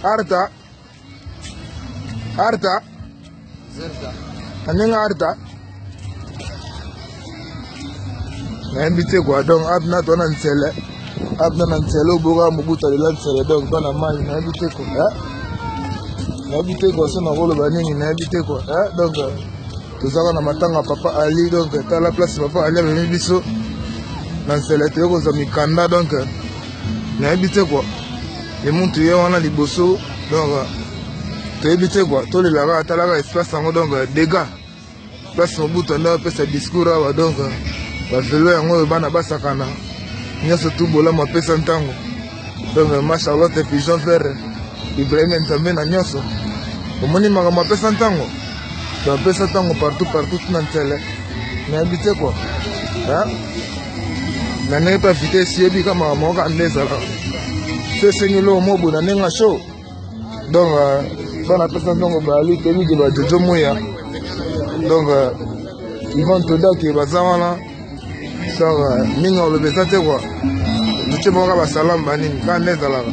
Arta. Arta. Zerta. Anenga Arta. Na invité quoi donc abna to na nsele. Abna na nsele oboka mobuta de la nsele donc to na mai na invité quoi. Na invité quoi so na rolo banini na invité quoi. Donc tozaka na matanga papa Ali donc ta la place papa Ali avec biso. Na nsele te ko za mikanda donc na invité quoi. Et muntu ye wana liboso donc to invité quoi. To le lava ta la espace en donc dégâts. Place mobuta na pesa discours awa donc bavelo yango bana basakana nyonso tu bolamo apesa ntango donc macharlotte pigeon vert Ibrahim Ntambe na nyonso omoni makambo apesa ntango to apesa ntango partout na nsele nayebi te quoi na ndenge mpe avite esiebi ka makambo oka nde ezala so esengeli omobo na ndenge show donc bana apesa ntango baali tebike bajojo moya donc Ivan Todaki baza wana donc mingi olobesa te quoi luce moka basalam banini ka nde ezalaka